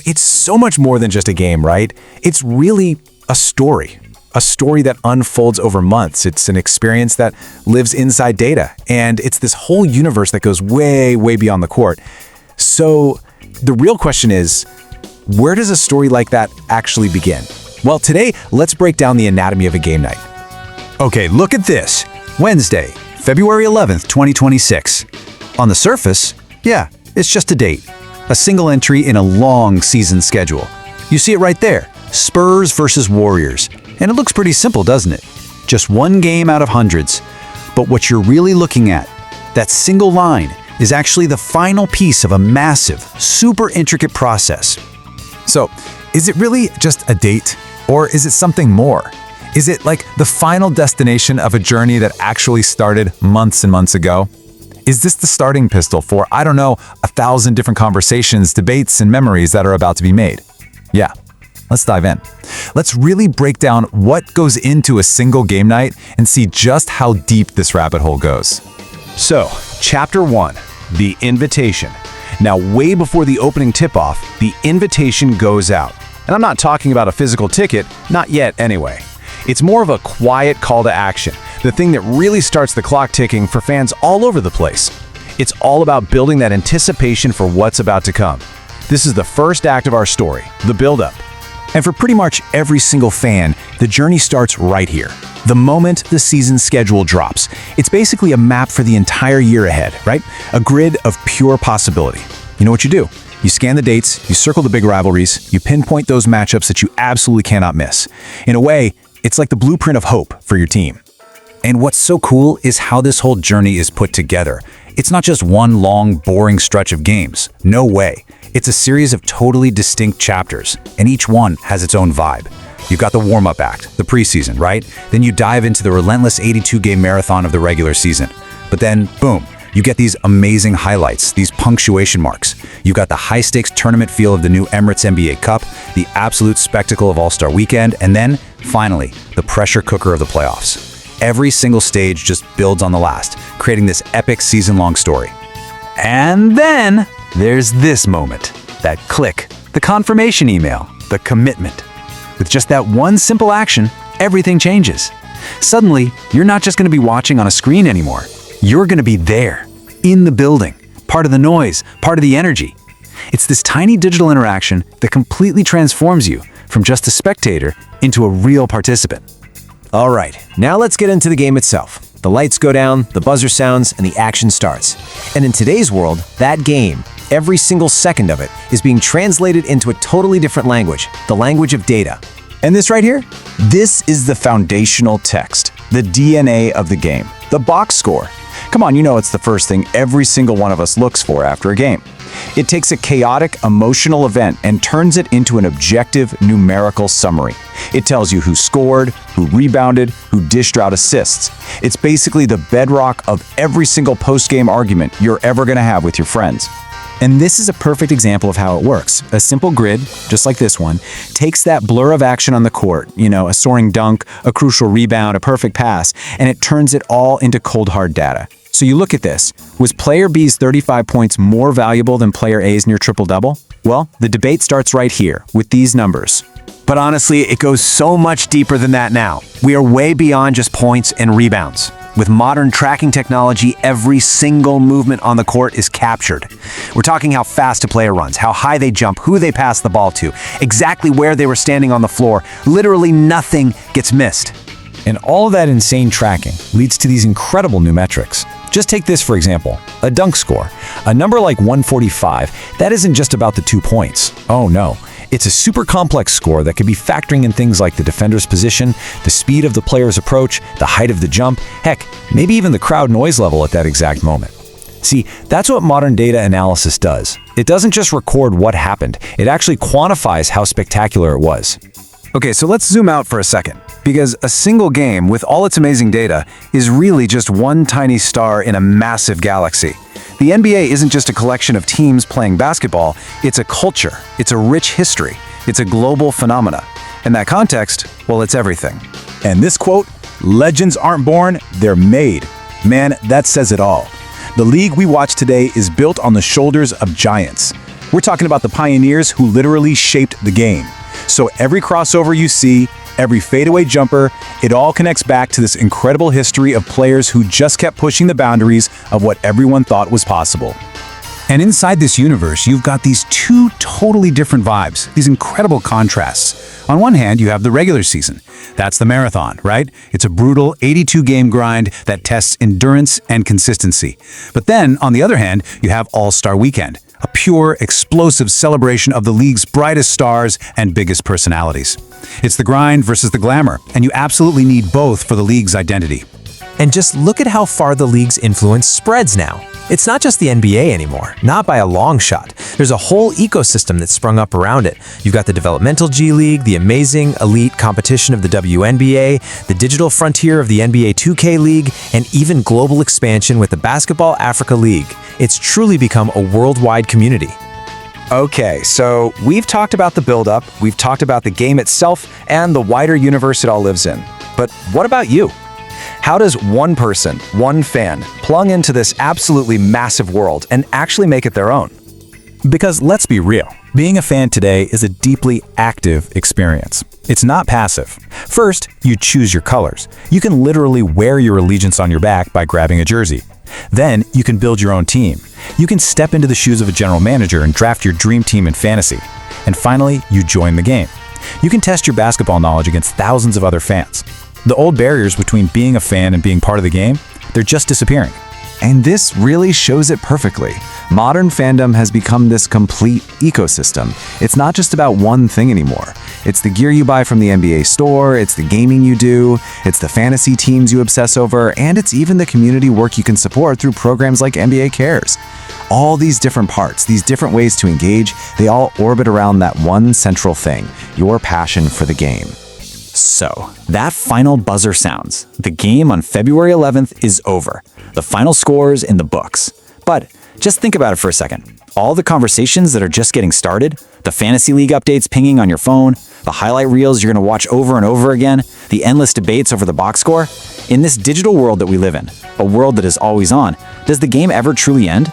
It's so much more than just a game, right? It's really a story that unfolds over months. It's an experience that lives inside data, and it's this whole universe that goes way, way beyond the court. So the real question is, where does a story like that actually begin? Well, today, let's break down the anatomy of a game night. Okay, look at this. Wednesday, February 11th, 2026. On the surface, yeah, it's just a date. A single entry in a long season schedule. You see it right there, Spurs versus Warriors. And it looks pretty simple, doesn't it? Just one game out of hundreds. But what you're really looking at, that single line, is actually the final piece of a massive, super intricate process. So, is it really just a date? Or is it something more? Is it like the final destination of a journey that actually started months and months ago? Is this the starting pistol for, 1,000 different conversations, debates, and memories that are about to be made? Yeah, let's dive in. Let's really break down what goes into a single game night and see just how deep this rabbit hole goes. So, Chapter 1, the invitation. Now, way before the opening tip-off, the invitation goes out. And I'm not talking about a physical ticket, not yet anyway. It's more of a quiet call to action, the thing that really starts the clock ticking for fans all over the place. It's all about building that anticipation for what's about to come. This is the first act of our story, the build-up. And for pretty much every single fan, the journey starts right here. The moment the season schedule drops. It's basically a map for the entire year ahead, right? A grid of pure possibility. You know what you do? You scan the dates, you circle the big rivalries, you pinpoint those matchups that you absolutely cannot miss. In a way, it's like the blueprint of hope for your team. And what's so cool is how this whole journey is put together. It's not just one long, boring stretch of games. No way. It's a series of totally distinct chapters, and each one has its own vibe. You've got the warm-up act, the preseason, right? Then you dive into the relentless 82-game marathon of the regular season. But then, boom, you get these amazing highlights, these punctuation marks. You got the high-stakes tournament feel of the new Emirates NBA Cup, the absolute spectacle of All-Star Weekend, and then, finally, the pressure cooker of the playoffs. Every single stage just builds on the last, creating this epic season-long story. And then there's this moment, that click, the confirmation email, the commitment. With just that one simple action, everything changes. Suddenly, you're not just going to be watching on a screen anymore. You're going to be there, in the building, part of the noise, part of the energy. It's this tiny digital interaction that completely transforms you from just a spectator into a real participant. All right, now let's get into the game itself. The lights go down, the buzzer sounds, and the action starts. And in today's world, that game, every single second of it, is being translated into a totally different language, the language of data. And this right here? This is the foundational text, the DNA of the game, the box score. Come on, it's the first thing every single one of us looks for after a game. It takes a chaotic, emotional event and turns it into an objective, numerical summary. It tells you who scored, who rebounded, who dished out assists. It's basically the bedrock of every single post-game argument you're ever going to have with your friends. And this is a perfect example of how it works. A simple grid, just like this one, takes that blur of action on the court, a soaring dunk, a crucial rebound, a perfect pass, and it turns it all into cold hard data. So you look at this. Was player B's 35 points more valuable than player A's near triple-double? Well, the debate starts right here with these numbers. But honestly, it goes so much deeper than that now. We are way beyond just points and rebounds. With modern tracking technology, every single movement on the court is captured. We're talking how fast a player runs, how high they jump, who they pass the ball to, exactly where they were standing on the floor. Literally nothing gets missed. And all of that insane tracking leads to these incredible new metrics. Just take this for example, a dunk score. A number like 145, that isn't just about the 2 points. Oh no. It's a super complex score that could be factoring in things like the defender's position, the speed of the player's approach, the height of the jump, heck, maybe even the crowd noise level at that exact moment. See, that's what modern data analysis does. It doesn't just record what happened, it actually quantifies how spectacular it was. Okay, so let's zoom out for a second, because a single game with all its amazing data is really just one tiny star in a massive galaxy. The NBA isn't just a collection of teams playing basketball, it's a culture, it's a rich history, it's a global phenomena. In that context, well, it's everything. And this quote, "Legends aren't born, they're made." Man, that says it all. The league we watch today is built on the shoulders of giants. We're talking about the pioneers who literally shaped the game. So every crossover you see, every fadeaway jumper, it all connects back to this incredible history of players who just kept pushing the boundaries of what everyone thought was possible. And inside this universe, you've got these two totally different vibes, these incredible contrasts. On one hand, you have the regular season. That's the marathon, right? It's a brutal 82-game grind that tests endurance and consistency. But then, on the other hand, you have All-Star Weekend, a pure, explosive celebration of the league's brightest stars and biggest personalities. It's the grind versus the glamour, and you absolutely need both for the league's identity. And just look at how far the league's influence spreads now. It's not just the NBA anymore, not by a long shot. There's a whole ecosystem that's sprung up around it. You've got the developmental G League, the amazing elite competition of the WNBA, the digital frontier of the NBA 2K League, and even global expansion with the Basketball Africa League. It's truly become a worldwide community. Okay, so we've talked about the build-up, we've talked about the game itself, and the wider universe it all lives in. But what about you? How does one person, one fan, plug into this absolutely massive world and actually make it their own? Because let's be real, being a fan today is a deeply active experience. It's not passive. First, you choose your colors. You can literally wear your allegiance on your back by grabbing a jersey. Then, you can build your own team. You can step into the shoes of a general manager and draft your dream team in fantasy. And finally, you join the game. You can test your basketball knowledge against thousands of other fans. The old barriers between being a fan and being part of the game, they're just disappearing. And this really shows it perfectly. Modern fandom has become this complete ecosystem. It's not just about one thing anymore. It's the gear you buy from the NBA store, it's the gaming you do, it's the fantasy teams you obsess over, and it's even the community work you can support through programs like NBA Cares. All these different parts, these different ways to engage, they all orbit around that one central thing, your passion for the game. So, that final buzzer sounds. The game on February 11th is over. The final score's in the books. But just think about it for a second. All the conversations that are just getting started, the fantasy league updates pinging on your phone, the highlight reels you're going to watch over and over again, the endless debates over the box score. In this digital world that we live in, a world that is always on, does the game ever truly end?